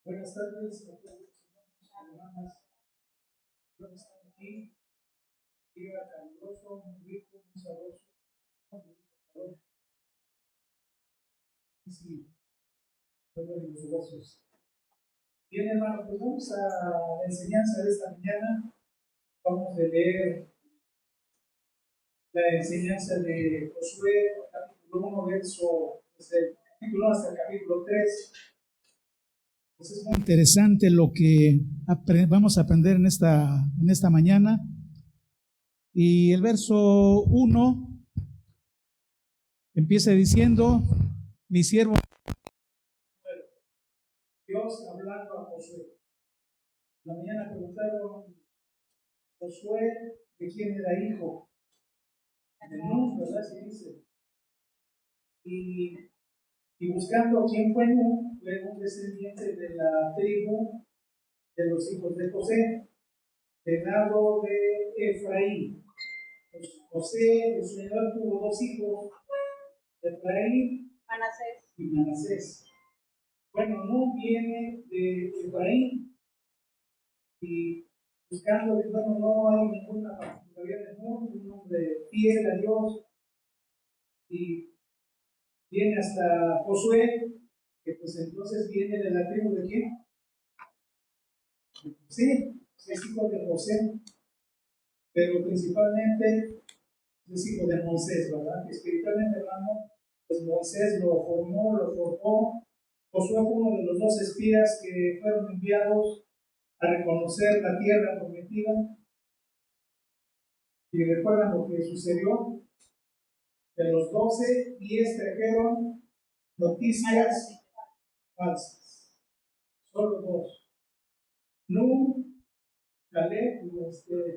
Buenas tardes a todos los hermanos y hermanas que están aquí. Día caluroso, muy rico, muy sabroso, muy calor. Y sí, todos los gozos. Bien, hermanos, pues vamos a la enseñanza de esta mañana. Vamos a leer la enseñanza de Josué, capítulo 1, verso, desde el capítulo 1 hasta el capítulo 3. Pues es muy interesante lo que vamos a aprender en esta mañana. Y el verso 1 empieza diciendo: mi siervo. Dios hablando a Josué. La mañana preguntaron: Josué, ¿de quién era hijo? De Nun, ¿verdad? Se dice. Y buscando quién fue Nun, fue un descendiente de la tribu de los hijos de José, del lado de Efraín. Pues José, el Señor, tuvo dos hijos, Efraín y Manasés. Bueno, Nun viene de Efraín y buscando, bueno, no hay ninguna particularidad de Nun, un hombre fiel a Dios, y viene hasta Josué, que pues entonces viene de la tribu de quién? Sí, es hijo de José, pero principalmente es hijo de Moisés, ¿verdad? Espiritualmente hablando, pues Moisés lo formó, lo forjó. Josué fue uno de los dos espías que fueron enviados a reconocer la tierra prometida. Y recuerdan lo que sucedió. De los 12, 10 trajeron noticias falsas. Solo dos. Nun, Caleb,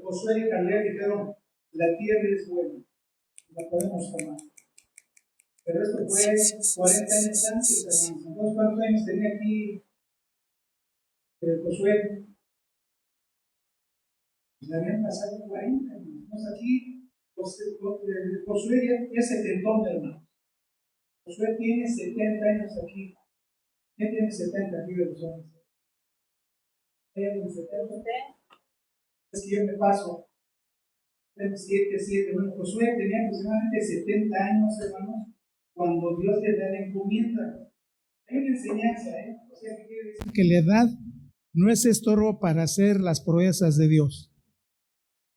Josué y Caleb dijeron: la tierra es buena, la podemos tomar. Pero esto fue 40 años antes, hermanos. Entonces, ¿cuántos años tenía aquí Josué? Le habían pasado 40 años. Entonces aquí Josué ya es 70, hermano. Josué tiene 70 años aquí. ¿Quién tiene 70 aquí de los hombres? ¿Ella tiene 70? Es que yo me paso. 7. Bueno, Josué tenía aproximadamente 70 años, hermanos, cuando Dios le da la encomienda. Hay una enseñanza, O sea, ¿qué quiere decir? Que la edad no es estorbo para hacer las proezas de Dios.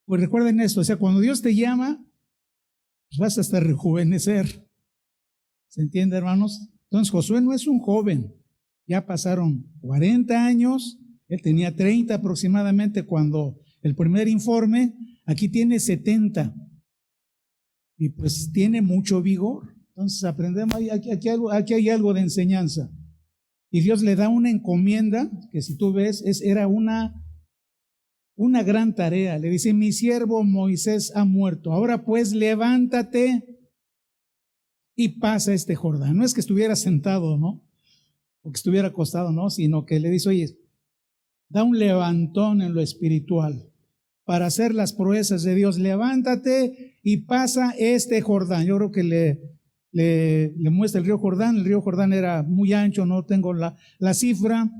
Pues recuerden esto, o sea, cuando Dios te llama, pues vas hasta rejuvenecer. ¿Se entiende, hermanos? Entonces, Josué no es un joven. Ya pasaron 40 años, él tenía 30 aproximadamente cuando el primer informe, aquí tiene 70. Y pues tiene mucho vigor. Entonces aprendemos, aquí hay algo de enseñanza. Y Dios le da una encomienda, que si tú ves, era una gran tarea. Le dice: mi siervo Moisés ha muerto. Ahora pues levántate y pasa este Jordán. No es que estuviera sentado, ¿no? O que estuviera acostado, ¿no? Sino que le dice: oye, da un levantón en lo espiritual para hacer las proezas de Dios. Levántate y pasa este Jordán. Yo creo que le muestra el río Jordán. El río Jordán era muy ancho, no tengo la cifra,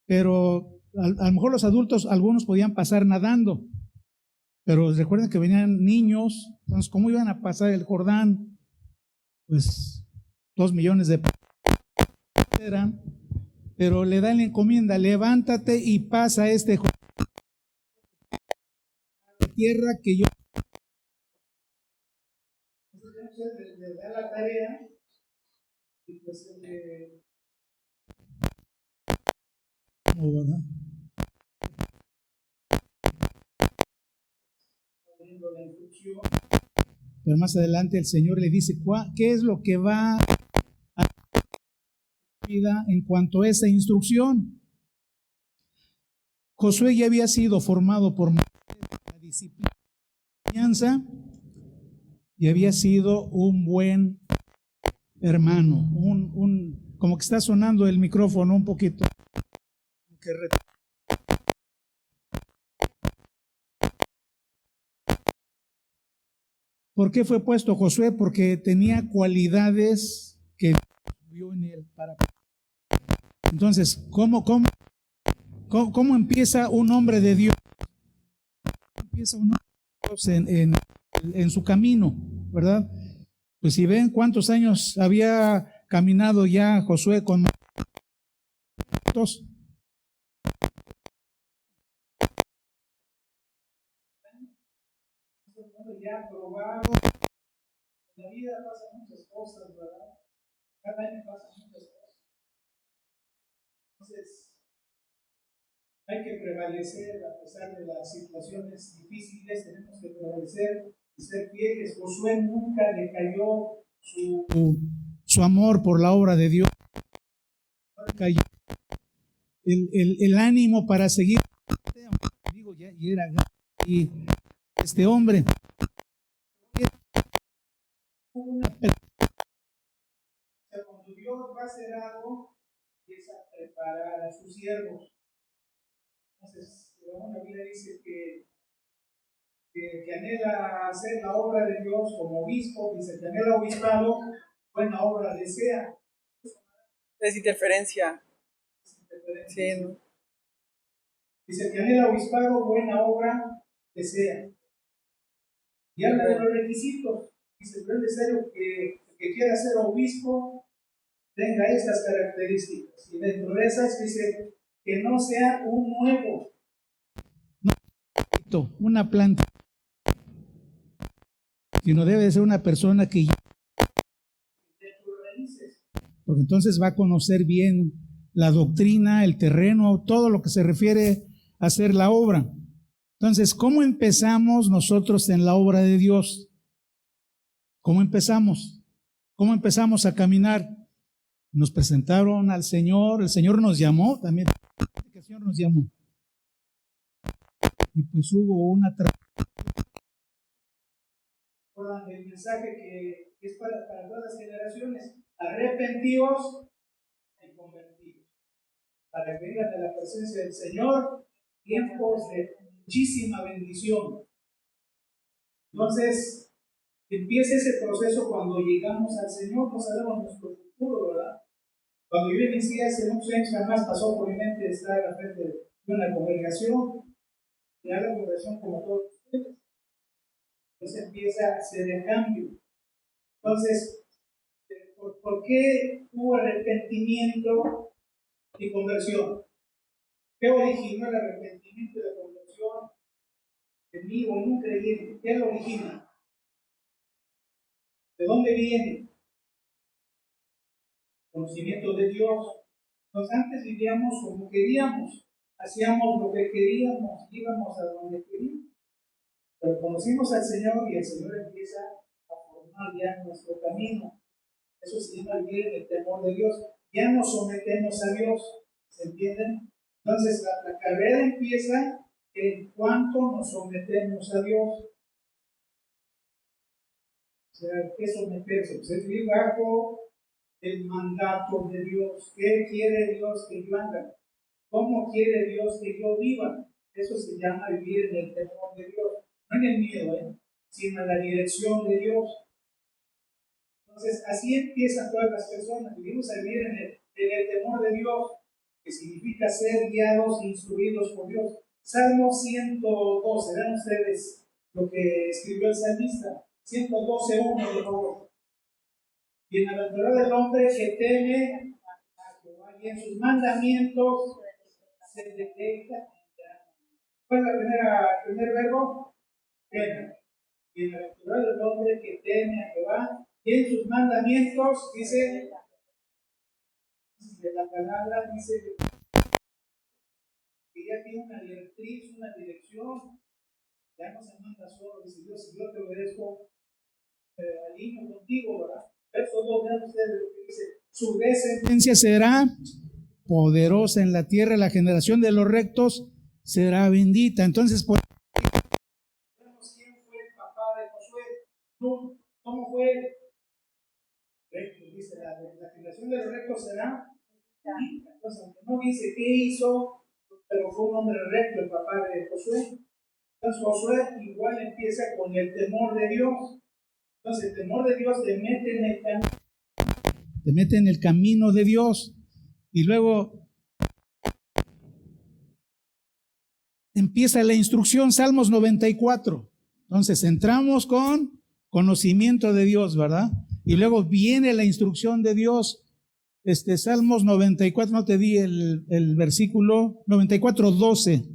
pero a lo mejor los adultos, algunos podían pasar nadando, pero recuerden que venían niños. Entonces, ¿cómo iban a pasar el Jordán? Pues 2 millones de personas eran, pero le dan la encomienda: levántate y pasa este Jordán, tierra que yo. Le da la tarea y pues ¿verdad? Abriendo la instrucción, pero más adelante el Señor le dice qué es lo que va a vida en cuanto a esa instrucción. Josué ya había sido formado por la disciplina y la enseñanza, y había sido un buen hermano, como que está sonando el micrófono un poquito. ¿Por qué fue puesto Josué? Porque tenía cualidades que Dios vio en él. Entonces, ¿cómo ¿Cómo empieza un hombre de Dios? Empieza un hombre de Dios en su camino, ¿verdad? Pues si ven cuántos años había caminado ya Josué con todos. Ya probado. En la vida pasan muchas cosas, ¿verdad? Cada año pasan muchas cosas. Entonces, hay que prevalecer a pesar de las situaciones difíciles, tenemos que prevalecer y ser fieles. Josué nunca le cayó su amor por la obra de Dios, no le cayó el ánimo para seguir. Digo, ya era y este hombre cuando Dios va a hacer algo, empieza a preparar a sus siervos. Entonces, la Biblia dice que anhela hacer la obra de Dios como obispo, dice que anhela obispado, buena obra desea. Es interferencia. Sí, ¿no? Dice que anhela obispado, buena obra desea. Y habla de los requisitos. Dice, pero es necesario que el que quiera ser obispo tenga estas características. Y dentro de esas dice que no sea un nuevo, no, una planta, sino debe ser una persona que ya sus raíces, porque entonces va a conocer bien la doctrina, el terreno, todo lo que se refiere a hacer la obra. Entonces, ¿cómo empezamos nosotros en la obra de Dios? ¿Cómo empezamos? ¿Cómo empezamos a caminar? Nos presentaron al Señor, el Señor nos llamó, también el Señor nos llamó. Y pues hubo una el mensaje que es para todas las generaciones, arrepentidos y convertidos, para que vengan de la presencia del Señor tiempos de muchísima bendición. Entonces, empieza ese proceso cuando llegamos al Señor, no sabemos nuestro futuro, ¿verdad? Cuando yo inicié hace muchos años, jamás pasó por mi mente estar al frente de una congregación, de la congregación como todos ustedes. Entonces empieza a hacer el cambio. Entonces, ¿por qué hubo arrepentimiento y conversión? ¿Qué originó el arrepentimiento y la conversión en mí o en un creyente? ¿Qué lo origina? ¿De dónde viene? Conocimiento de Dios. Entonces antes vivíamos como queríamos, hacíamos lo que queríamos, íbamos a donde queríamos. Pero conocimos al Señor y el Señor empieza a formar ya nuestro camino. Eso se llama vivir en el temor de Dios. Ya nos sometemos a Dios. ¿Se entienden? Entonces la carrera empieza en cuanto nos sometemos a Dios. O sea, ¿qué someterse? Pues es vivir bajo el mandato de Dios. ¿Qué quiere Dios que yo haga? ¿Cómo quiere Dios que yo viva? Eso se llama vivir en el temor de Dios. No en el miedo, sino en la dirección de Dios. Entonces, así empiezan todas las personas. Vivimos a vivir en el temor de Dios, que significa ser guiados e instruidos por Dios. Salmo 112, vean ustedes lo que escribió el salmista. 112:1, por favor. Bienaventurado el hombre que teme a Jehová y en sus mandamientos se deleita. ¿Cuál es el primer verbo? Teme. Bienaventurado el hombre que teme a Jehová y en sus mandamientos, dice, de la palabra, dice que ya tiene una directriz, una dirección. Ya no se manda solo, dice Dios, si yo te obedezco, alineo contigo, ¿verdad? Verso 2, vean ustedes lo que dice, su descendencia será poderosa en la tierra, la generación de los rectos será bendita. Entonces, por ¿quién fue el papá de Josué? ¿Cómo fue él? Recto, dice, la generación de los rectos será bendita. Entonces, aunque no dice qué hizo, pero fue un hombre recto el papá de Josué. Entonces, Josué igual empieza con el temor de Dios. Entonces, el temor de Dios te mete en el camino de Dios. Y luego empieza la instrucción, Salmos 94. Entonces entramos con conocimiento de Dios, ¿verdad? Y luego viene la instrucción de Dios. Salmos 94, no te di el versículo, 94, 12.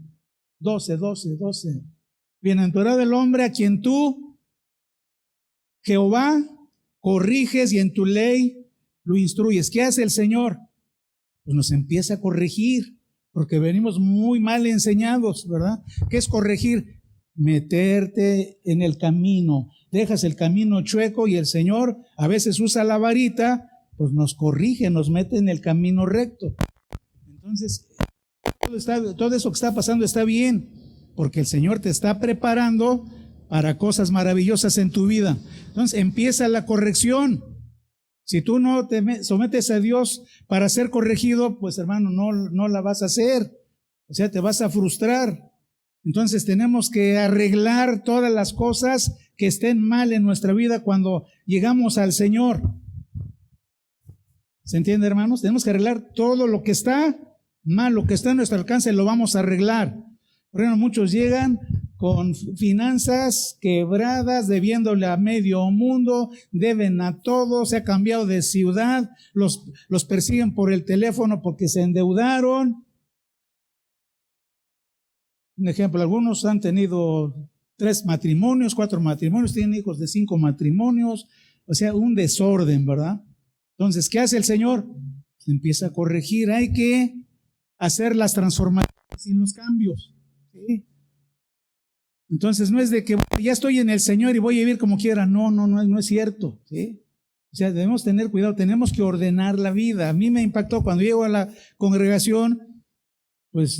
Bienaventurado el hombre a quien tú, Jehová, corriges y en tu ley lo instruyes. ¿Qué hace el Señor? Pues nos empieza a corregir, porque venimos muy mal enseñados, ¿verdad? ¿Qué es corregir? Meterte en el camino. Dejas el camino chueco y el Señor a veces usa la varita, pues nos corrige, nos mete en el camino recto. Entonces, todo eso que está pasando está bien, porque el Señor te está preparando para cosas maravillosas en tu vida. Entonces empieza la corrección. Si tú no te sometes a Dios para ser corregido, pues hermano, no la vas a hacer. O sea, te vas a frustrar. Entonces tenemos que arreglar todas las cosas que estén mal en nuestra vida cuando llegamos al Señor. ¿Se entiende, hermanos? Tenemos que arreglar todo lo que está mal, lo que está a nuestro alcance, lo vamos a arreglar. Por ejemplo, muchos llegan con finanzas quebradas, debiéndole a medio mundo, deben a todos, se ha cambiado de ciudad, los persiguen por el teléfono porque se endeudaron. Un ejemplo, algunos han tenido 3 matrimonios, 4 matrimonios, tienen hijos de 5 matrimonios, o sea, un desorden, ¿verdad? Entonces, ¿qué hace el Señor? Se empieza a corregir, hay que hacer las transformaciones y los cambios, ¿sí? Entonces no es de que ya estoy en el Señor y voy a vivir como quiera, no es cierto, ¿sí? O sea, debemos tener cuidado, tenemos que ordenar la vida. A mí me impactó cuando llego a la congregación, pues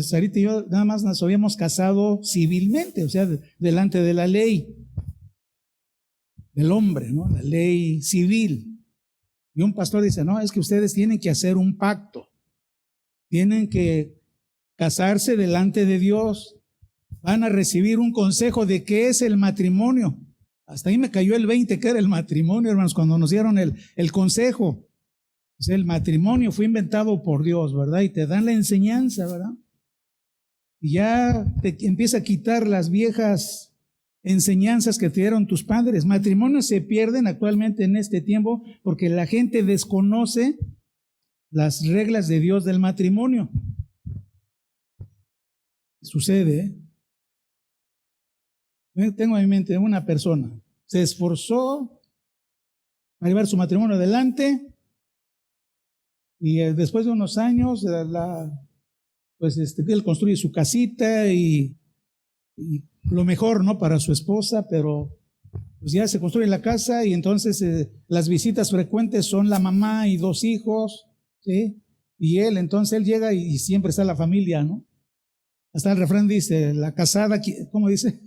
Sarita y yo nada más nos habíamos casado civilmente, o sea, delante de la ley del hombre, ¿no? La ley civil. Y un pastor dice, no, es que ustedes tienen que hacer un pacto, tienen que casarse delante de Dios. Van a recibir un consejo de qué es el matrimonio. Hasta ahí me cayó el 20 que era el matrimonio, hermanos, cuando nos dieron el consejo. O sea, el matrimonio fue inventado por Dios, ¿verdad? Y te dan la enseñanza, ¿verdad? Y ya te empieza a quitar las viejas enseñanzas que te dieron tus padres. Matrimonios se pierden actualmente en este tiempo porque la gente desconoce las reglas de Dios del matrimonio. Sucede, ¿eh? Tengo en mi mente una persona, se esforzó para llevar su matrimonio adelante y después de unos años, pues él construye su casita y lo mejor, ¿no? Para su esposa, pero pues ya se construye la casa y entonces las visitas frecuentes son la mamá y 2 hijos, ¿sí? Y entonces él llega y siempre está la familia, ¿no? Hasta el refrán dice, la casada, ¿cómo dice?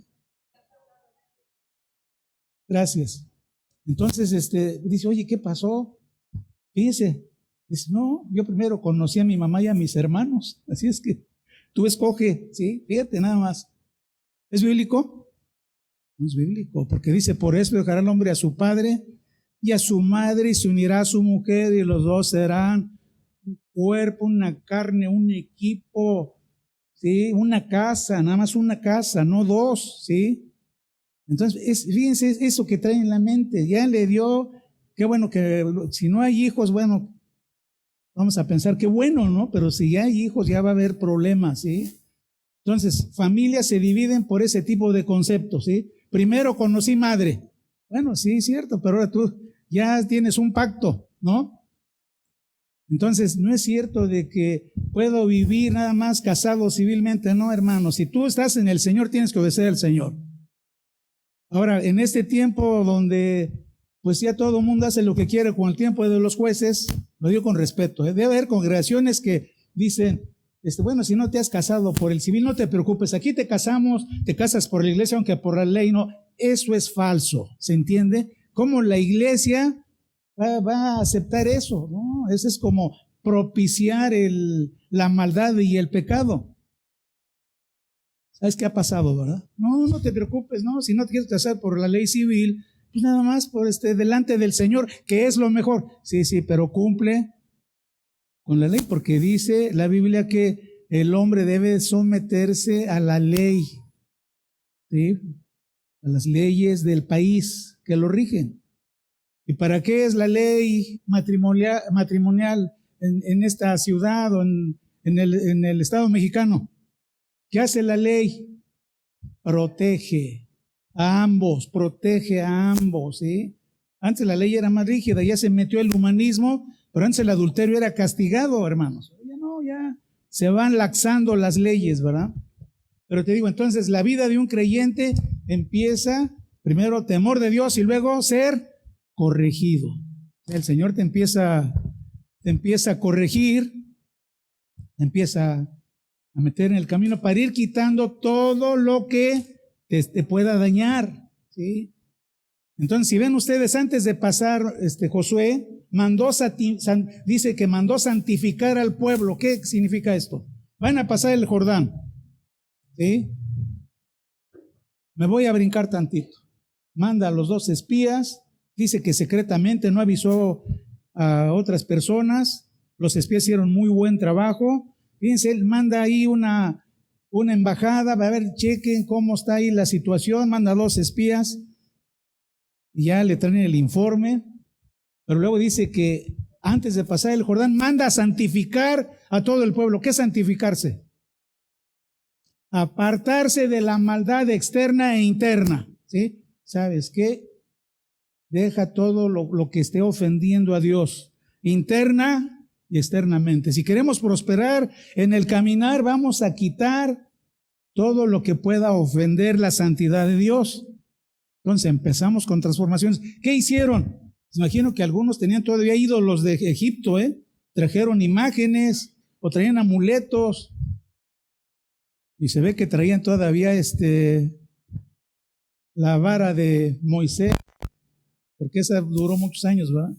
Gracias. Entonces, dice, oye, ¿qué pasó? Fíjese, dice, no, yo primero conocí a mi mamá y a mis hermanos, así es que tú escoge, ¿sí? Fíjate nada más. ¿Es bíblico? No es bíblico, porque dice, por eso dejará el hombre a su padre y a su madre y se unirá a su mujer y los dos serán un cuerpo, una carne, un equipo, ¿sí? Una casa, nada más una casa, no 2, ¿sí? Entonces, fíjense eso que trae en la mente, ya le dio, qué bueno que si no hay hijos, bueno, vamos a pensar qué bueno, ¿no? Pero si ya hay hijos ya va a haber problemas, ¿sí? Entonces, familias se dividen por ese tipo de conceptos, ¿sí? Primero conocí madre, bueno, sí, cierto, pero ahora tú ya tienes un pacto, ¿no? Entonces, no es cierto de que puedo vivir nada más casado civilmente, no, hermano, si tú estás en el Señor tienes que obedecer al Señor. Ahora, en este tiempo donde pues ya todo el mundo hace lo que quiere con el tiempo de los jueces, lo digo con respeto, debe haber congregaciones que dicen, bueno, si no te has casado por el civil, no te preocupes, aquí te casas por la iglesia, aunque por la ley no. Eso es falso, ¿se entiende? ¿Cómo la iglesia va a aceptar eso? ¿No? Eso es como propiciar la maldad y el pecado. ¿Sabes qué ha pasado, verdad? No te preocupes, no, si no te quieres casar por la ley civil, pues nada más por delante del Señor, que es lo mejor. Sí, pero cumple con la ley, porque dice la Biblia que el hombre debe someterse a la ley, ¿sí? A las leyes del país que lo rigen. ¿Y para qué es la ley matrimonial en esta ciudad o en el Estado mexicano? ¿Qué hace la ley? Protege a ambos, ¿sí? Antes la ley era más rígida, ya se metió el humanismo, pero antes el adulterio era castigado, hermanos. Ya no, ya se van laxando las leyes, ¿verdad? Pero te digo, entonces la vida de un creyente empieza primero temor de Dios y luego ser corregido. El Señor te empieza a corregir, te empieza a meter en el camino para ir quitando todo lo que te pueda dañar, ¿sí? Entonces, si ven ustedes, antes de pasar, Josué dice que mandó santificar al pueblo. ¿Qué significa esto? Van a pasar el Jordán, ¿sí? Me voy a brincar tantito. Manda a los 2 espías, dice que secretamente no avisó a otras personas. Los espías hicieron muy buen trabajo. Fíjense, él manda ahí una embajada, va a ver, chequen cómo está ahí la situación, manda 2 espías y ya le traen el informe, pero luego dice que antes de pasar el Jordán manda a santificar a todo el pueblo. ¿Qué es santificarse? Apartarse de la maldad externa e interna, ¿sí? ¿Sabes qué? Deja todo lo que esté ofendiendo a Dios, interna y externamente. Si queremos prosperar en el caminar, vamos a quitar todo lo que pueda ofender la santidad de Dios. Entonces empezamos con transformaciones. ¿Qué hicieron? Imagino que algunos tenían todavía ídolos de Egipto, trajeron imágenes o traían amuletos y se ve que traían todavía la vara de Moisés, porque esa duró muchos años, ¿verdad?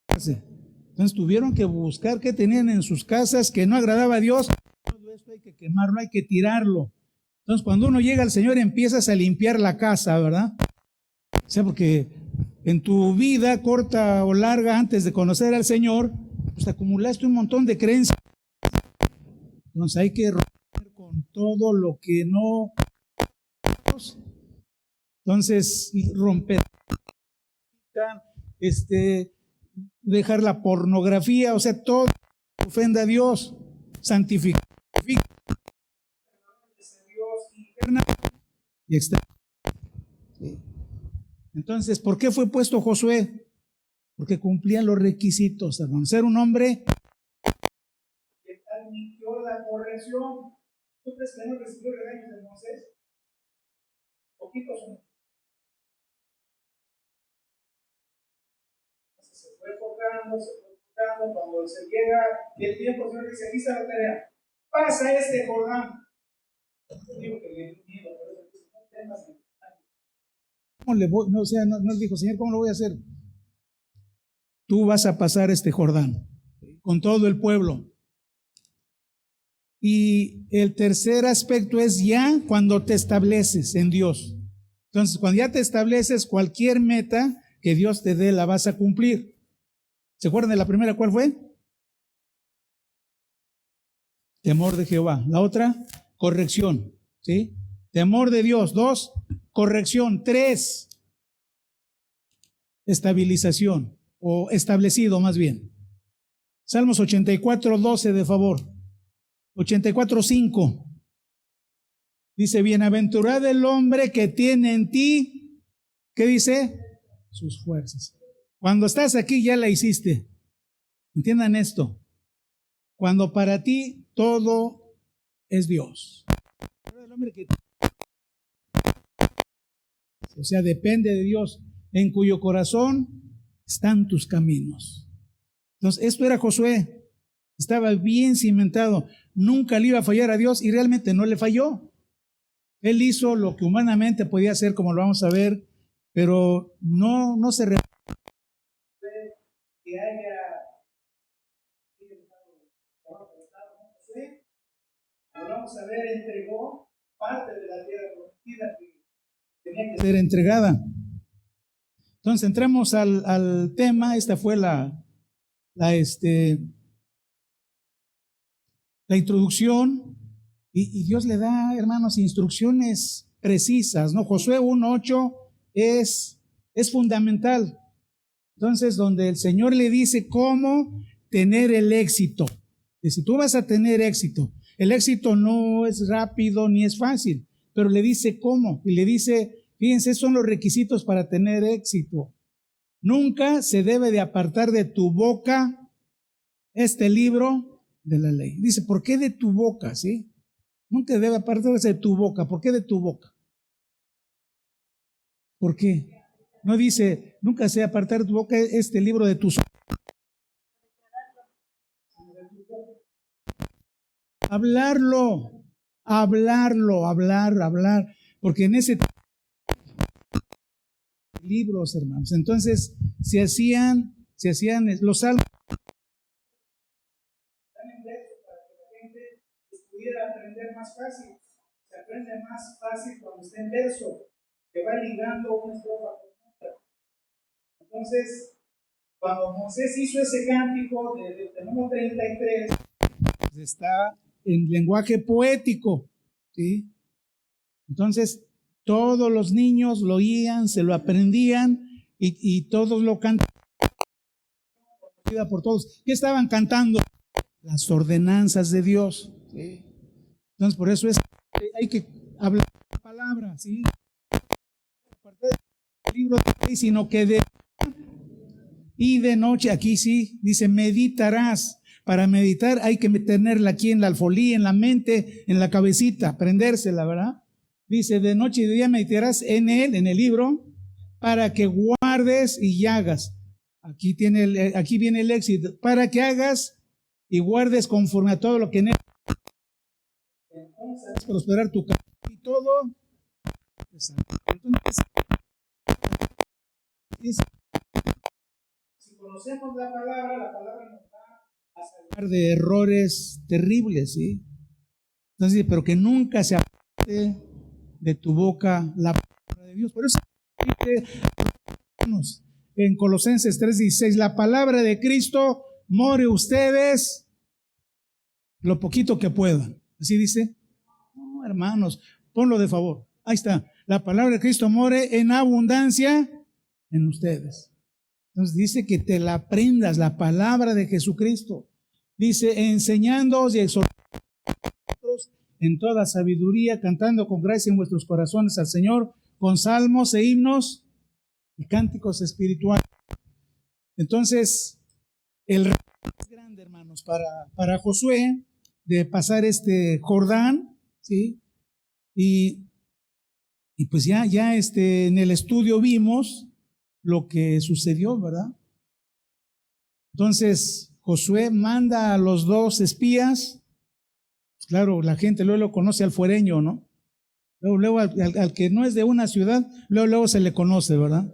Entonces tuvieron que buscar qué tenían en sus casas que no agradaba a Dios. Todo esto hay que quemarlo, hay que tirarlo. Entonces cuando uno llega al Señor empiezas a limpiar la casa, ¿verdad? O sea, porque en tu vida corta o larga antes de conocer al Señor, pues acumulaste un montón de creencias. Entonces hay que romper con todo lo que no. Entonces romper, dejar la pornografía, o sea, todo que ofenda a Dios, santificar Dios interna y externa. Entonces, ¿por qué fue puesto Josué? Porque cumplía los requisitos, hermano. Ser un hombre que admitió la corrección. ¿Tú crees que no recibió regaños de Moisés? Poquitos son. Se fue enfocando. Cuando se llega el tiempo, el Señor dice: aquí está la tarea. Pasa Jordán. Yo digo que le dio miedo, por eso dice: no temas. ¿Cómo le voy? No, o sea, no dijo: Señor, ¿cómo lo voy a hacer? Tú vas a pasar Jordán con todo el pueblo. Y el tercer aspecto es ya cuando te estableces en Dios. Entonces, cuando ya te estableces, cualquier meta que Dios te dé la vas a cumplir. ¿Se acuerdan de la primera? ¿Cuál fue? Temor de Jehová. La otra, corrección. ¿Sí? Temor de Dios. 2, corrección. 3, estabilización o establecido más bien. Salmos 84:12 de favor. 84:5. Dice: bienaventurado el hombre que tiene en ti, ¿qué dice? Sus fuerzas. Cuando estás aquí ya la hiciste. Entiendan esto. Cuando para ti todo es Dios. El hombre que, o sea, depende de Dios, en cuyo corazón están tus caminos. Entonces, esto era Josué. Estaba bien cimentado. Nunca le iba a fallar a Dios y realmente no le falló. Él hizo lo que humanamente podía hacer, como lo vamos a ver, pero no se repite que haya lo vamos a ver, entregó parte de la tierra prometida que tenía que ser entregada. Entonces entramos al tema. Esta fue la introducción, y Dios le da, hermanos, instrucciones precisas, ¿no? Josué 1:8 es fundamental. Entonces, donde el Señor le dice cómo tener el éxito. Dice, tú vas a tener éxito. El éxito no es rápido ni es fácil, pero le dice cómo. Y le dice, fíjense, son los requisitos para tener éxito. Nunca se debe de apartar de tu boca este libro de la ley. Dice, ¿por qué de tu boca? ¿Sí? Nunca debe apartarse de tu boca. ¿Por qué de tu boca? ¿Por qué? No dice, nunca se debe apartar de tu boca este libro de tus ojos. Hablarlo, hablar, porque en ese libros, hermanos, entonces se hacían los salmos para que la gente pudiera aprender más fácil. Se aprende más fácil cuando está en verso, que va ligando una estrofa con otra. Entonces, cuando Moisés hizo ese cántico de Deuteronomio 33, está en lenguaje poético, ¿sí? Entonces, todos los niños lo oían, se lo aprendían y todos lo cantaban por todos. ¿Qué estaban cantando? Las ordenanzas de Dios, ¿sí? Entonces, por eso hay que hablar la palabra, ¿sí? Aparte del libro de ley, sino que y de noche, aquí sí, dice, meditarás. Para meditar hay que tenerla aquí en la alfolía, en la mente, en la cabecita, aprendérsela, ¿verdad? Dice, de noche y de día meditarás en él, en el libro, para que guardes y hagas. Aquí viene el éxito. Para que hagas y guardes conforme a todo lo que en él. Entonces, prosperar tu camino y todo. Entonces, si conocemos la palabra nos va a salvar de errores terribles, ¿sí? Entonces, pero que nunca se aparte de tu boca la palabra de Dios. Por eso, en Colosenses 3:16, la palabra de Cristo more ustedes lo poquito que puedan. Así dice. No, hermanos, ponlo de favor. Ahí está. La palabra de Cristo more en abundancia en ustedes. Entonces dice que te la aprendas, la palabra de Jesucristo. Dice, enseñándoos y exhortándoos en toda sabiduría, cantando con gracia en vuestros corazones al Señor, con salmos e himnos y cánticos espirituales. Entonces, el reto más grande, hermanos, para Josué, de pasar este Jordán, ¿sí? Y pues ya en el estudio vimos lo que sucedió, ¿verdad? Entonces, Josué manda a los 2 espías. Pues claro, la gente luego lo conoce al fuereño, ¿no? Luego al que no es de una ciudad, luego se le conoce, ¿verdad?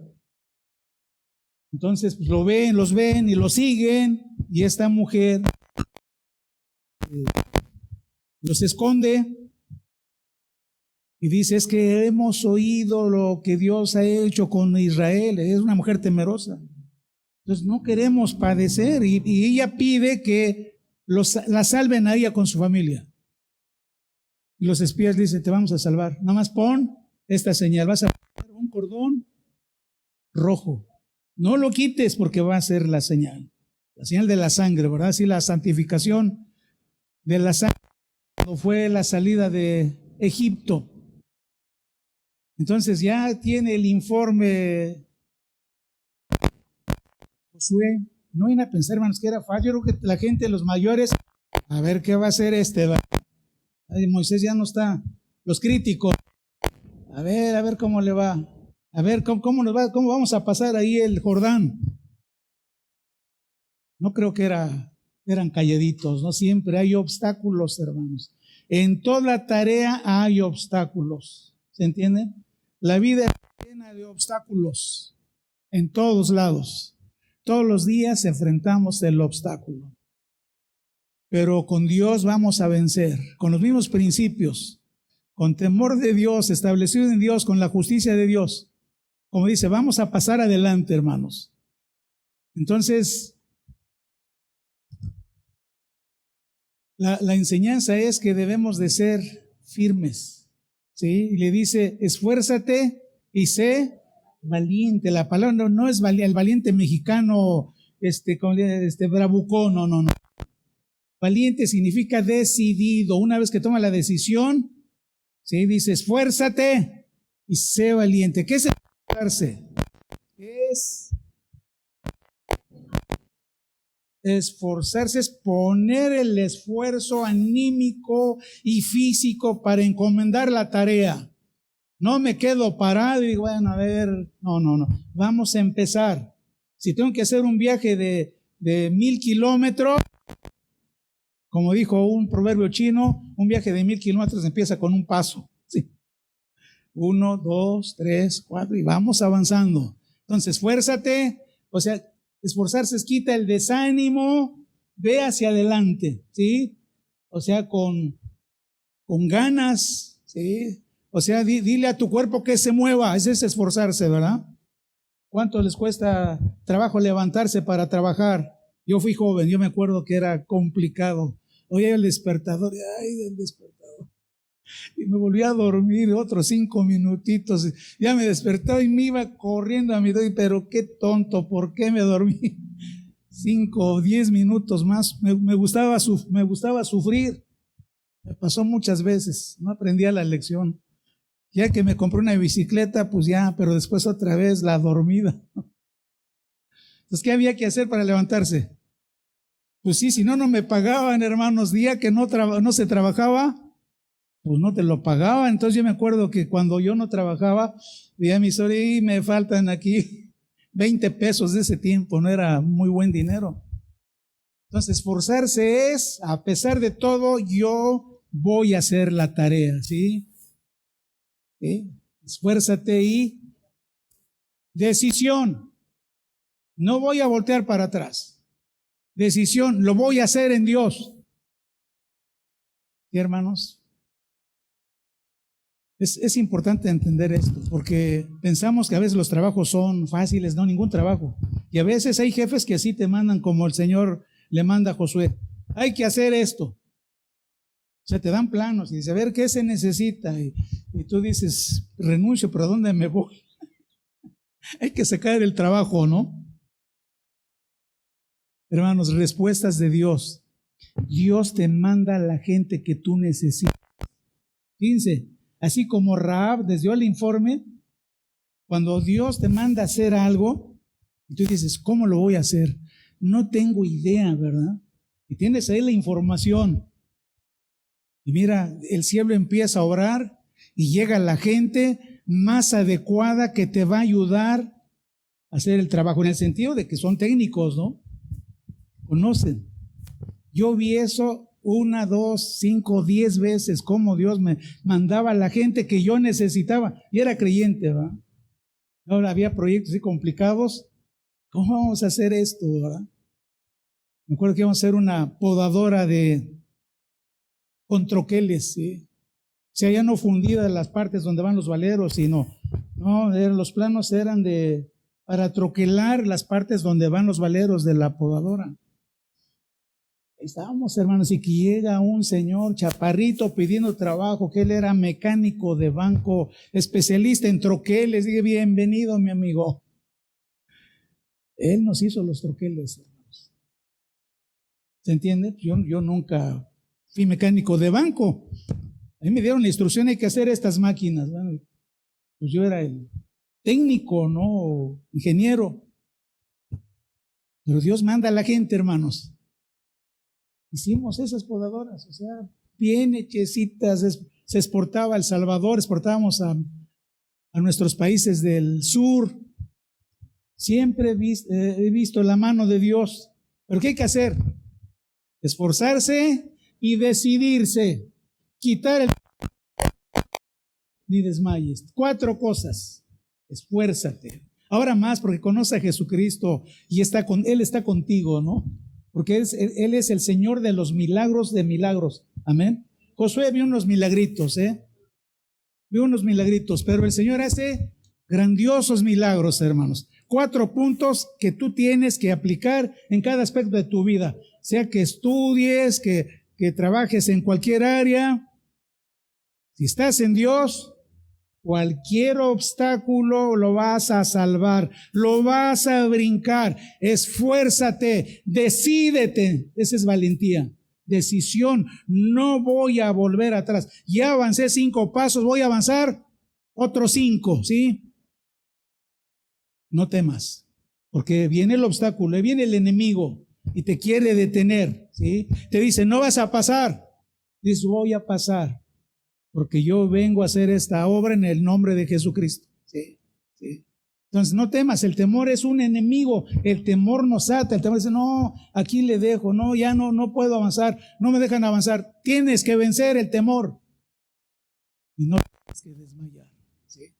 Entonces, pues los ven y lo siguen, y esta mujer los esconde y dice, es que hemos oído lo que Dios ha hecho con Israel. Es una mujer temerosa. Entonces no queremos padecer, y ella pide que la salven a ella con su familia. Y los espías dicen, te vamos a salvar, nada más pon esta señal, vas a poner un cordón rojo, no lo quites porque va a ser la señal de la sangre, ¿verdad? Así la santificación de la sangre cuando fue la salida de Egipto. Entonces ya tiene el informe Josué. No viene a pensar, hermanos, que era fácil. Yo creo que la gente, los mayores, a ver qué va a hacer Ay, Moisés ya no está. Los críticos, a ver cómo le va. A ver cómo nos va, cómo vamos a pasar ahí el Jordán. No creo que eran calladitos, no siempre hay obstáculos, hermanos. En toda tarea hay obstáculos. ¿Se entiende? La vida es llena de obstáculos en todos lados. Todos los días enfrentamos el obstáculo. Pero con Dios vamos a vencer, con los mismos principios, con temor de Dios, establecido en Dios, con la justicia de Dios. Como dice, vamos a pasar adelante, hermanos. Entonces, La enseñanza es que debemos de ser firmes, ¿sí? Y le dice, esfuérzate y sé valiente. La palabra no es el valiente mexicano, bravucón, no. Valiente significa decidido. Una vez que toma la decisión, ¿sí? Dice, esfuérzate y sé valiente. ¿Qué es esforzarse? Esforzarse es poner el esfuerzo anímico y físico para encomendar la tarea. No me quedo parado y digo, bueno, a ver, no. Vamos a empezar. Si tengo que hacer un viaje de 1000 kilómetros, como dijo un proverbio chino, un viaje de 1000 kilómetros empieza con un paso. Sí. 1, 2, 3, 4 y vamos avanzando. Entonces, esfuérzate, o sea, esforzarse es quita el desánimo, ve hacia adelante, ¿sí? O sea, con ganas, ¿sí? O sea, dile a tu cuerpo que se mueva, ese es esforzarse, ¿verdad? ¿Cuánto les cuesta trabajo levantarse para trabajar? Yo fui joven, yo me acuerdo que era complicado. Oye, el despertador, el despertador. Y me volví a dormir otros 5 minutitos. Ya me despertaba y me iba corriendo a mi doy, pero qué tonto, ¿por qué me dormí 5 o 10 minutos más? Me gustaba sufrir. Me pasó muchas veces, no aprendía la lección. Ya que me compré una bicicleta, pues ya, pero después otra vez la dormida. Entonces, ¿qué había que hacer para levantarse? Pues sí, si no me pagaban, hermanos. Día que no se trabajaba, pues no te lo pagaban. Entonces yo me acuerdo que cuando yo no trabajaba, veía mi historia y me faltan aquí 20 pesos de ese tiempo, no era muy buen dinero. Entonces, esforzarse es, a pesar de todo, yo voy a hacer la tarea, ¿sí? ¿Sí? Esfuérzate y decisión. No voy a voltear para atrás. Decisión, lo voy a hacer en Dios. ¿Sí, hermanos? Es importante entender esto, porque pensamos que a veces los trabajos son fáciles, no, ningún trabajo. Y a veces hay jefes que así te mandan como el Señor le manda a Josué. Hay que hacer esto. O sea, te dan planos y dice, a ver, ¿qué se necesita? Y tú dices, renuncio, pero ¿a dónde me voy? Hay que sacar el trabajo, ¿no? Hermanos, respuestas de Dios. Dios te manda a la gente que tú necesitas. Fíjense, así como Rahab les dio el informe, cuando Dios te manda a hacer algo, y tú dices, ¿cómo lo voy a hacer? No tengo idea, ¿verdad? Y tienes ahí la información. Y mira, el cielo empieza a orar y llega la gente más adecuada que te va a ayudar a hacer el trabajo, en el sentido de que son técnicos, ¿no? Conocen. Yo vi eso 1, 2, 5, 10 veces, cómo Dios me mandaba a la gente que yo necesitaba. Y era creyente, ¿verdad? Ahora había proyectos así complicados. ¿Cómo vamos a hacer esto, verdad? Me acuerdo que íbamos a hacer una podadora con troqueles, ¿sí? O sea, ya no fundida las partes donde van los valeros, sino, los planos eran para troquelar las partes donde van los valeros de la podadora. Ahí estábamos, hermanos, y que llega un señor chaparrito pidiendo trabajo, que él era mecánico de banco, especialista en troqueles. Dije, bienvenido, mi amigo. Él nos hizo los troqueles, hermanos. ¿Se entiende? Yo nunca fui mecánico de banco. A mí me dieron la instrucción, hay que hacer estas máquinas. Bueno, pues yo era el técnico, ¿no? Ingeniero. Pero Dios manda a la gente, hermanos. Hicimos esas podadoras, o sea, bien hechecitas, se exportaba a El Salvador, exportábamos a nuestros países del sur. Siempre he visto la mano de Dios. ¿Pero qué hay que hacer? Esforzarse y decidirse. Quitar el... Ni desmayes. 4 cosas. Esfuérzate. Ahora más porque conoce a Jesucristo y Él está contigo, ¿no? Porque Él es el Señor de los milagros de milagros. Amén. Josué vio unos milagritos, vio unos milagritos, pero el Señor hace grandiosos milagros, hermanos. 4 puntos que tú tienes que aplicar en cada aspecto de tu vida. Sea que estudies, que que trabajes en cualquier área, si estás en Dios, cualquier obstáculo lo vas a salvar, lo vas a brincar. Esfuérzate, decídete. Esa es valentía, decisión. No voy a volver atrás. Ya avancé 5 pasos, voy a avanzar otros 5, ¿sí? No temas, porque viene el obstáculo, viene el enemigo y te quiere detener, ¿sí? Te dice, no vas a pasar. Dices, voy a pasar, porque yo vengo a hacer esta obra en el nombre de Jesucristo. ¿Sí? ¿Sí? Entonces no temas, el temor es un enemigo, el temor nos ata, el temor dice, no, aquí le dejo, no, ya no puedo avanzar, no me dejan avanzar. Tienes que vencer el temor y no tienes que desmayar. ¿Sí?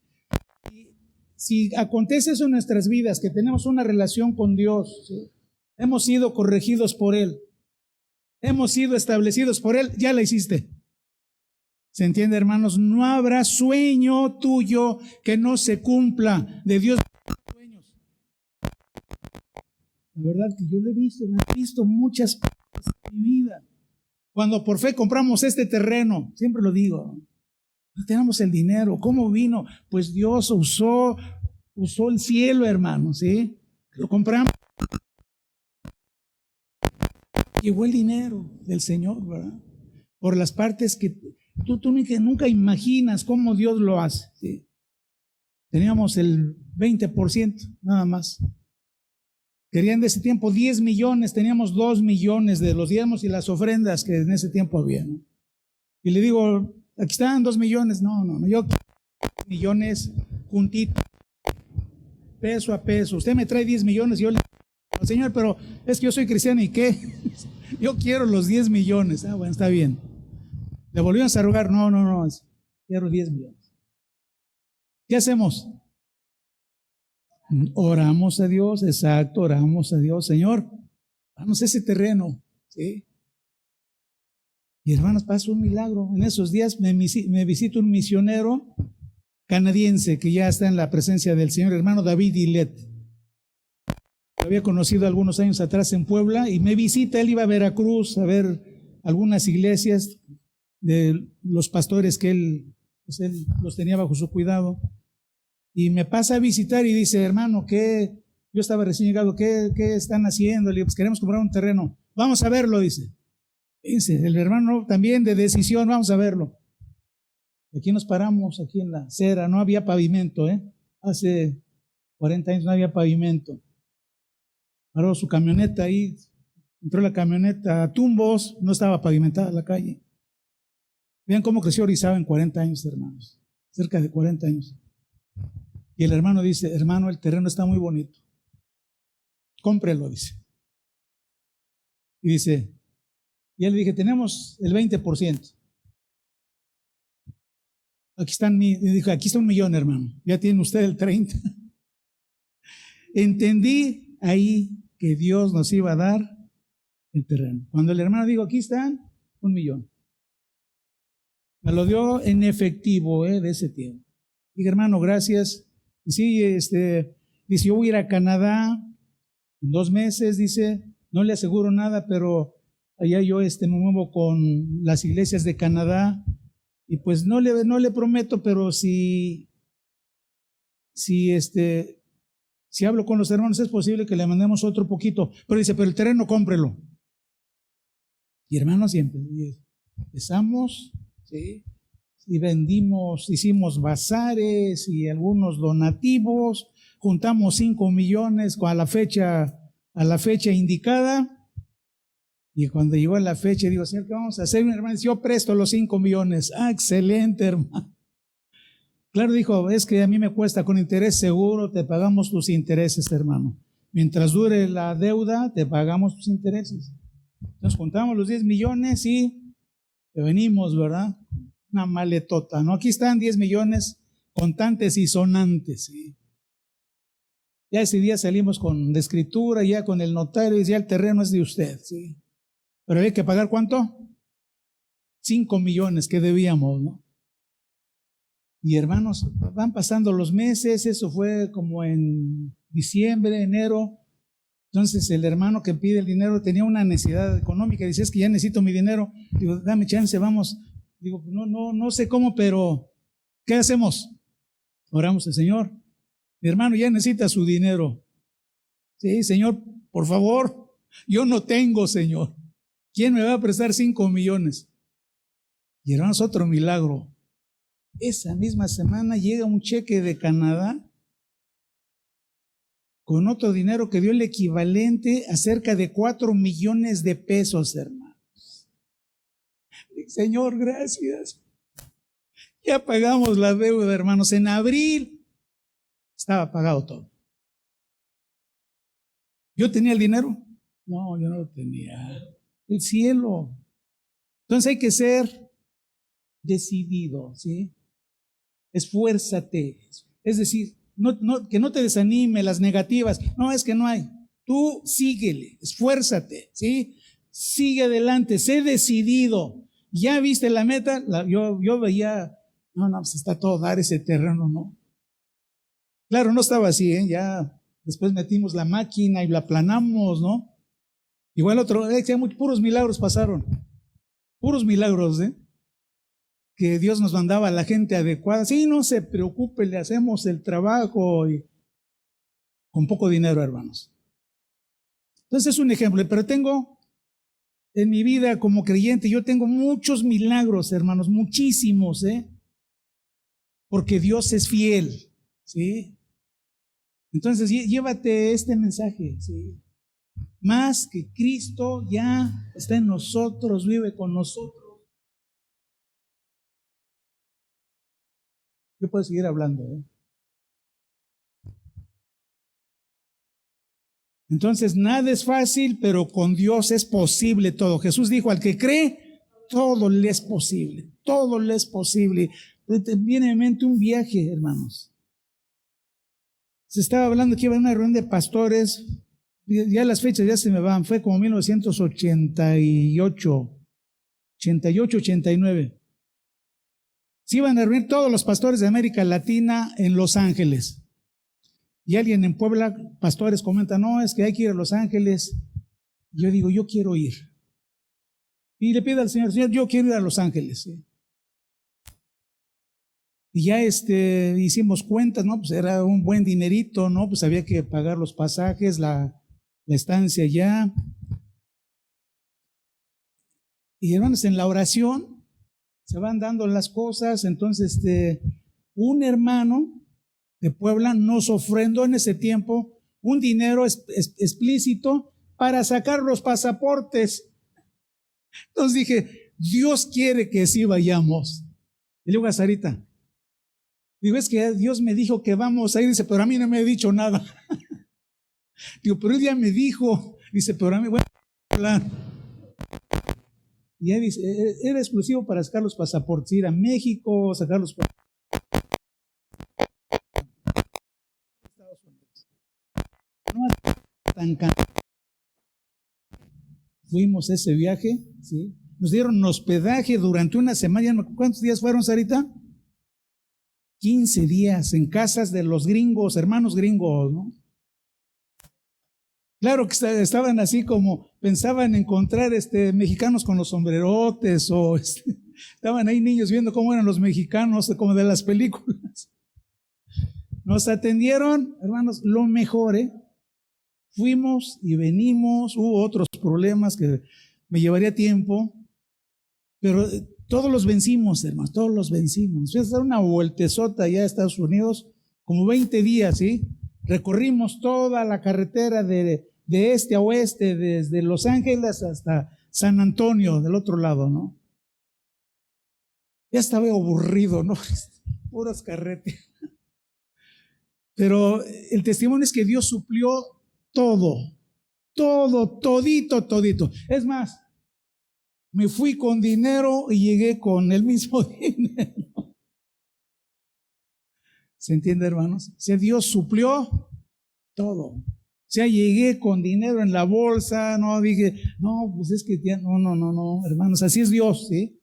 Y si acontece eso en nuestras vidas, que tenemos una relación con Dios, ¿sí? Hemos sido corregidos por Él, hemos sido establecidos por Él, ya la hiciste. ¿Se entiende, hermanos? No habrá sueño tuyo que no se cumpla. De Dios sueños. La verdad que yo lo he visto muchas cosas en mi vida. Cuando por fe compramos este terreno, siempre lo digo, no tenemos el dinero. ¿Cómo vino? Pues Dios usó el cielo, hermanos, ¿sí? Lo compramos. Llegó el dinero del Señor, ¿verdad? Por las partes que tú nunca imaginas cómo Dios lo hace, ¿sí? Teníamos el 20% nada más. Querían de ese tiempo 10 millones, teníamos 2 millones de los diezmos y las ofrendas que en ese tiempo había, ¿no? Y le digo, aquí están 2 millones, no, yo quiero 2 millones juntito, peso a peso. Usted me trae 10 millones, yo le digo, Señor, pero es que yo soy cristiano y ¿qué? Yo quiero los 10 millones. Bueno, está bien. Le volvimos a rogar, no, quiero 10 millones. ¿Qué hacemos? Oramos a Dios, exacto, oramos a Dios, Señor, danos ese terreno, ¿sí? Y hermanos, pasa un milagro. En esos días me visita un misionero canadiense que ya está en la presencia del Señor, hermano David Ilet. Lo había conocido algunos años atrás en Puebla y me visita, él iba a Veracruz a ver algunas iglesias de los pastores que él los tenía bajo su cuidado. Y me pasa a visitar y dice, hermano, yo estaba recién llegado, ¿qué están haciendo? Le digo, pues queremos comprar un terreno. Vamos a verlo, dice. Dice, el hermano también de decisión, vamos a verlo. Aquí nos paramos, aquí en la acera, no había pavimento, hace 40 años no había pavimento. Paró su camioneta ahí, entró la camioneta a tumbos, no estaba pavimentada la calle. Vean cómo creció Orizaba en 40 años, hermanos, cerca de 40 años. Y el hermano dice, hermano, el terreno está muy bonito, cómprelo, dice. Y dice, y él le dije, tenemos el 20%. Aquí está 1 millón, hermano, ya tiene usted el 30%. Entendí ahí que Dios nos iba a dar el terreno. Cuando el hermano dijo, aquí están 1 millón. Me lo dio en efectivo, de ese tiempo. Dije, hermano, gracias. Y sí, dice, yo voy a ir a Canadá en 2 meses, dice, no le aseguro nada, pero allá yo me muevo con las iglesias de Canadá y pues no le prometo, pero si hablo con los hermanos es posible que le mandemos otro poquito, pero dice, pero el terreno cómprelo. Y hermanos, siempre empezamos, ¿sí? Y vendimos, hicimos bazares y algunos donativos, juntamos 5 millones a la fecha indicada. Y cuando llegó la fecha, digo, Señor, ¿qué vamos a hacer? Mi hermano dice, yo presto los 5 millones. Ah, excelente, hermano. Claro, dijo, es que a mí me cuesta con interés seguro, te pagamos tus intereses, hermano. Mientras dure la deuda, te pagamos tus intereses. Entonces juntamos los 10 millones y venimos, ¿verdad? Una maletota, ¿no? Aquí están 10 millones contantes y sonantes, ¿sí? Ya ese día salimos con la escritura, ya con el notario, y ya el terreno es de usted, ¿sí? Pero había que pagar ¿cuánto? 5 millones que debíamos, ¿no? Y hermanos, van pasando los meses, eso fue como en diciembre, enero, Entonces el hermano que pide el dinero tenía una necesidad económica, dice, es que ya necesito mi dinero. Digo, dame chance, vamos. Digo, no sé cómo, pero ¿qué hacemos? Oramos al Señor. Mi hermano ya necesita su dinero. Sí, Señor, por favor, yo no tengo, Señor. ¿Quién me va a prestar 5 millones? Y hermanos, otro milagro. Esa misma semana llega un cheque de Canadá con otro dinero que dio el equivalente a cerca de 4 millones de pesos, hermanos. Señor, gracias. Ya pagamos la deuda, hermanos. En abril estaba pagado todo. ¿Yo tenía el dinero? No, yo no lo tenía. El cielo. Entonces hay que ser decidido, ¿sí? Esfuérzate. Es decir, que no te desanime las negativas. No, es que no hay. Tú síguele, esfuérzate, ¿sí? Sigue adelante, sé decidido. ¿Ya viste la meta? Yo veía, no, pues está todo dar ese terreno, ¿no? Claro, no estaba así, ¿eh? Ya después metimos la máquina y la aplanamos, ¿no? Igual puros milagros pasaron. Puros milagros, ¿eh? Que Dios nos mandaba a la gente adecuada. Sí, no se preocupe, le hacemos el trabajo y con poco dinero, hermanos. Entonces es un ejemplo, pero tengo en mi vida como creyente, yo tengo muchos milagros, hermanos, muchísimos, porque Dios es fiel, ¿sí? Entonces llévate este mensaje, ¿sí? Más que Cristo ya está en nosotros, vive con nosotros. Yo puedo seguir hablando, Entonces, nada es fácil, pero con Dios es posible todo. Jesús dijo, al que cree, todo le es posible. Todo le es posible. Viene a mi mente un viaje, hermanos. Se estaba hablando que iba a una reunión de pastores. Ya las fechas ya se me van. Fue como 1988, 88, 89. Se iban a reunir todos los pastores de América Latina en Los Ángeles. Y alguien en Puebla, pastores, comenta, no, es que hay que ir a Los Ángeles. Yo digo, yo quiero ir. Y le pido al Señor, yo quiero ir a Los Ángeles. ¿Sí? Y ya hicimos cuentas, ¿no? Pues era un buen dinerito, ¿no? Pues había que pagar los pasajes, la estancia allá. Y hermanos, en la oración se van dando las cosas. Entonces, un hermano de Puebla nos ofrendó en ese tiempo un dinero explícito para sacar los pasaportes. Entonces dije, Dios quiere que sí vayamos. Y le digo a Sarita, digo, es que Dios me dijo que vamos a ir. Dice, pero a mí no me ha dicho nada. Digo, pero él ya me dijo. Dice, pero a mí, bueno, hablar. Y él dice, era exclusivo para sacar los pasaportes, ir a México, sacar los pasaportes. Fuimos ese viaje, ¿sí? Nos dieron hospedaje durante una semana. ¿Cuántos días fueron, Sarita? 15 días en casas de los gringos, hermanos gringos, ¿no? Claro que estaban así como, pensaban encontrar mexicanos con los sombrerotes o estaban ahí niños viendo cómo eran los mexicanos, como de las películas. Nos atendieron, hermanos, lo mejor, Fuimos y venimos, hubo otros problemas que me llevaría tiempo, pero todos los vencimos, hermanos, todos los vencimos. Fui a dar una vueltezota allá a Estados Unidos, como 20 días, ¿sí? Recorrimos toda la carretera de este a oeste, desde Los Ángeles hasta San Antonio, del otro lado, ¿no? Ya estaba aburrido, ¿no? Puras carreteras. Pero el testimonio es que Dios suplió todito. Es más, me fui con dinero y llegué con el mismo dinero. ¿Se entiende, hermanos? O sea, Dios suplió todo. O sea, llegué con dinero en la bolsa, no dije, no, pues es que no, hermanos, así es Dios, ¿sí?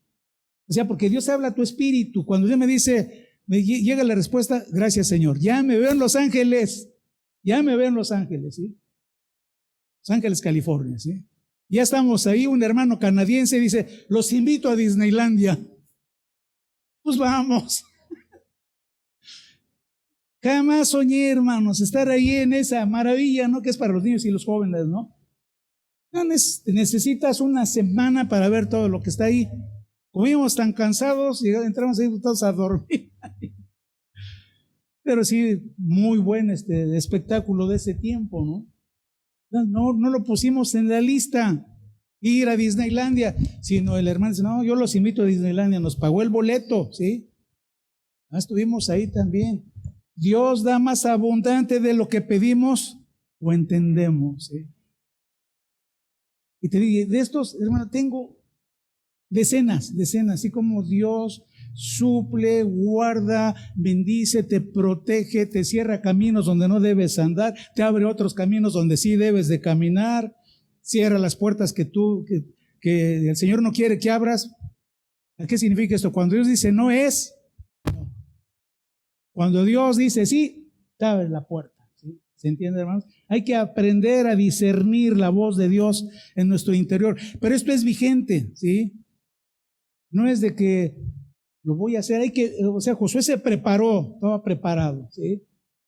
O sea, porque Dios habla a tu espíritu. Cuando Dios me dice, me llega la respuesta, gracias Señor, ya me veo en Los Ángeles, ¿sí? Los Ángeles, California, ¿sí? Ya estamos ahí, un hermano canadiense dice, los invito a Disneylandia. Pues vamos. Jamás soñé, hermanos, estar ahí en esa maravilla, ¿no? Que es para los niños y los jóvenes, ¿no? No necesitas una semana para ver todo lo que está ahí. Como íbamos tan cansados, entramos ahí todos a dormir. Pero sí, muy buen espectáculo de ese tiempo, ¿no? No lo pusimos en la lista, ir a Disneylandia, sino el hermano dice, no, yo los invito a Disneylandia, nos pagó el boleto, ¿sí? Estuvimos ahí también. Dios da más abundante de lo que pedimos o entendemos, ¿sí? Y te digo, de estos, hermano, tengo decenas, así como Dios suple, guarda, bendice, te protege, te cierra caminos donde no debes andar, te abre otros caminos donde sí debes de caminar, cierra las puertas que el Señor no quiere que abras. ¿Qué significa esto? Cuando Dios dice no es, no. Cuando Dios dice sí, te abre la puerta. ¿Sí? ¿Se entiende, hermanos? Hay que aprender a discernir la voz de Dios en nuestro interior. Pero esto es vigente, ¿sí? No es de que lo voy a hacer, Josué se preparó, estaba preparado, ¿sí?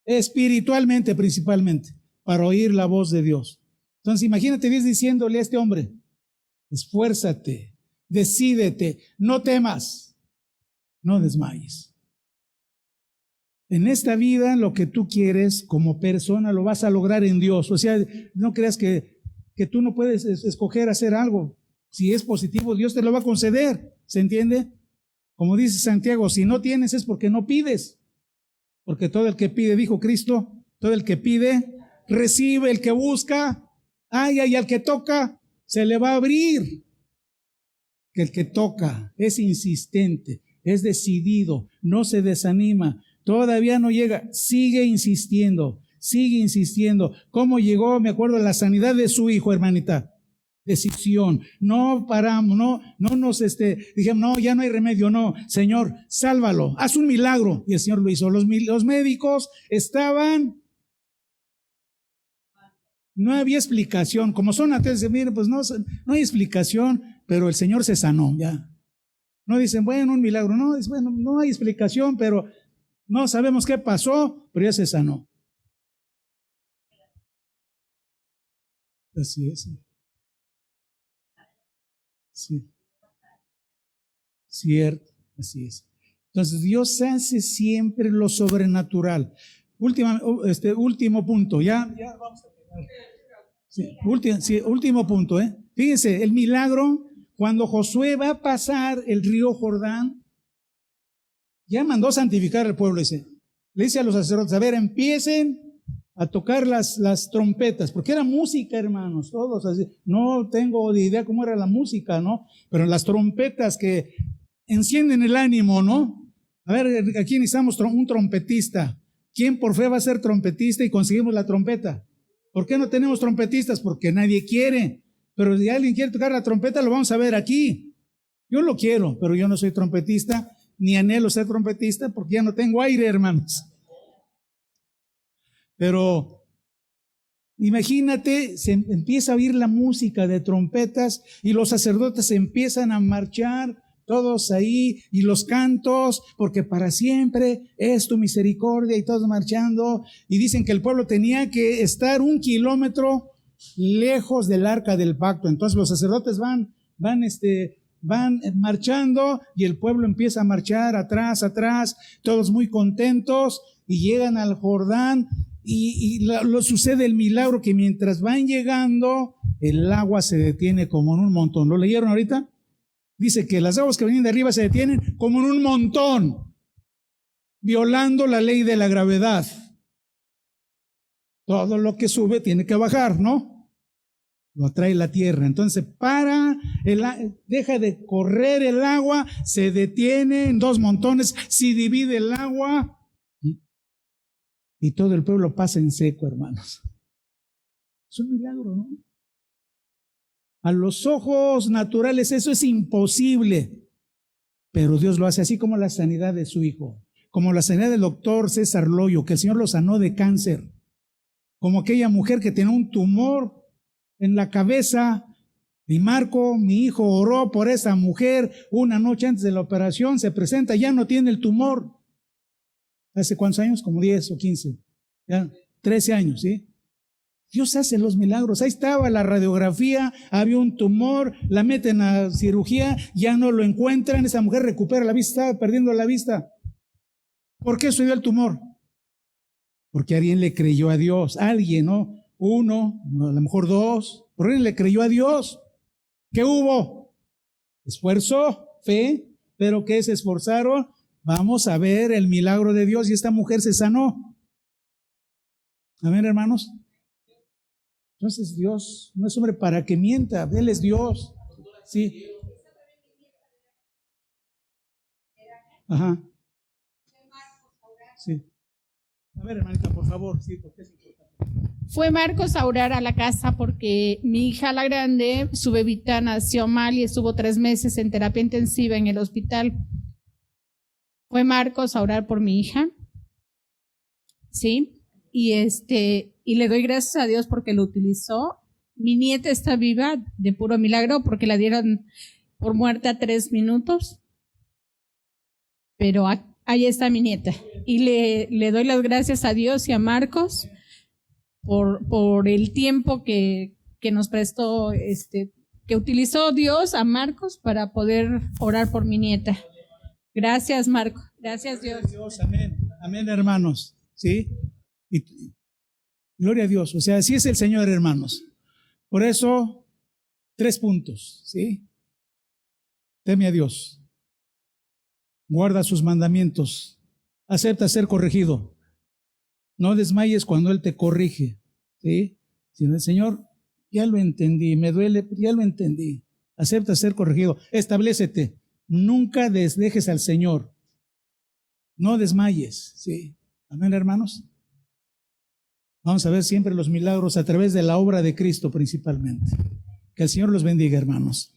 Espiritualmente principalmente, para oír la voz de Dios. Entonces imagínate Dios diciéndole a este hombre, esfuérzate, decídete, no temas, no desmayes. En esta vida lo que tú quieres como persona lo vas a lograr en Dios. O sea, no creas que tú no puedes escoger hacer algo. Si es positivo, Dios te lo va a conceder. ¿Se entiende? Como dice Santiago, si no tienes es porque no pides. Porque todo el que pide, dijo Cristo, todo el que pide, recibe, el que busca, y al que toca, se le va a abrir. Que el que toca es insistente, es decidido, no se desanima, todavía no llega, sigue insistiendo. ¿Cómo llegó? Me acuerdo de la sanidad de su hijo, hermanita. Decisión, no paramos, no nos dijimos, no, ya no hay remedio, no, Señor, sálvalo, haz un milagro, y el Señor lo hizo. Los médicos estaban, no había explicación, como son ateos, miren, pues no hay explicación, pero el Señor se sanó, ya. No dicen, bueno, un milagro, no, bueno, no hay explicación, pero no sabemos qué pasó, pero ya se sanó. Así es. Sí. Cierto, así es. Entonces Dios hace siempre lo sobrenatural. Último punto, ya vamos a terminar. Último punto, Fíjense, el milagro, cuando Josué va a pasar el río Jordán, ya mandó santificar al pueblo, le dice a los sacerdotes, a ver, empiecen a tocar las trompetas, porque era música, hermanos, todos así. No tengo idea cómo era la música, ¿no? Pero las trompetas que encienden el ánimo, ¿no? A ver, aquí necesitamos un trompetista. ¿Quién por fe va a ser trompetista y conseguimos la trompeta? ¿Por qué no tenemos trompetistas? Porque nadie quiere. Pero si alguien quiere tocar la trompeta, lo vamos a ver aquí. Yo lo quiero, pero yo no soy trompetista, ni anhelo ser trompetista, porque ya no tengo aire, hermanos. Pero imagínate, se empieza a oír la música de trompetas y los sacerdotes empiezan a marchar todos ahí, y los cantos, porque para siempre es tu misericordia, y todos marchando, y dicen que el pueblo tenía que estar 1 kilómetro lejos del arca del pacto. Entonces los sacerdotes van marchando, y el pueblo empieza a marchar atrás, todos muy contentos, y llegan al Jordán, y sucede el milagro que mientras van llegando, el agua se detiene como en un montón. ¿Lo leyeron ahorita? Dice que las aguas que venían de arriba se detienen como en un montón, violando la ley de la gravedad. Todo lo que sube tiene que bajar, ¿no? Lo atrae la tierra. Entonces deja de correr el agua, se detiene en 2 montones, se divide el agua, y todo el pueblo pasa en seco, hermanos. Es un milagro, ¿no? A los ojos naturales eso es imposible, pero Dios lo hace, así como la sanidad de su hijo, como la sanidad del doctor César Loyo, que el Señor lo sanó de cáncer, como aquella mujer que tenía un tumor en la cabeza. Y Marco, mi hijo, oró por esa mujer una noche antes de la operación, se presenta, ya no tiene el tumor. ¿Hace cuántos años? Como 10 o 15. Ya, 13 años, ¿sí? Dios hace los milagros. Ahí estaba la radiografía, había un tumor, la meten a cirugía, ya no lo encuentran, esa mujer recupera la vista, estaba perdiendo la vista. ¿Por qué subió el tumor? Porque alguien le creyó a Dios. Alguien, ¿no? Uno, a lo mejor dos, pero alguien le creyó a Dios. ¿Qué hubo? Esfuerzo, fe, pero ¿qué se esforzaron? Vamos a ver el milagro de Dios y esta mujer se sanó. Amén, hermanos. Entonces Dios no es hombre para que mienta, Él es Dios. Sí. Ajá. Sí. A ver, hermanita, por favor, sí, porque es importante. Fue Marcos a orar a la casa porque mi hija la grande, su bebita nació mal y estuvo 3 meses en terapia intensiva en el hospital. Fue Marcos a orar por mi hija, ¿sí? Y le doy gracias a Dios porque lo utilizó. Mi nieta está viva de puro milagro porque la dieron por muerta 3 minutos, pero ahí está mi nieta. Y le doy las gracias a Dios y a Marcos por el tiempo que nos prestó, que utilizó Dios a Marcos para poder orar por mi nieta. Gracias, Marco. Gracias, Dios. Amén. Amén, hermanos. ¿Sí? Y gloria a Dios. O sea, así es el Señor, hermanos. Por eso, 3 puntos. ¿Sí? Teme a Dios. Guarda sus mandamientos. Acepta ser corregido. No desmayes cuando Él te corrige, ¿sí? Sino el Señor, ya lo entendí, me duele, ya lo entendí. Acepta ser corregido, establécete, nunca desdejes al Señor, no desmayes, ¿sí? Amén, hermanos. Vamos a ver siempre los milagros a través de la obra de Cristo principalmente. Que el Señor los bendiga, hermanos.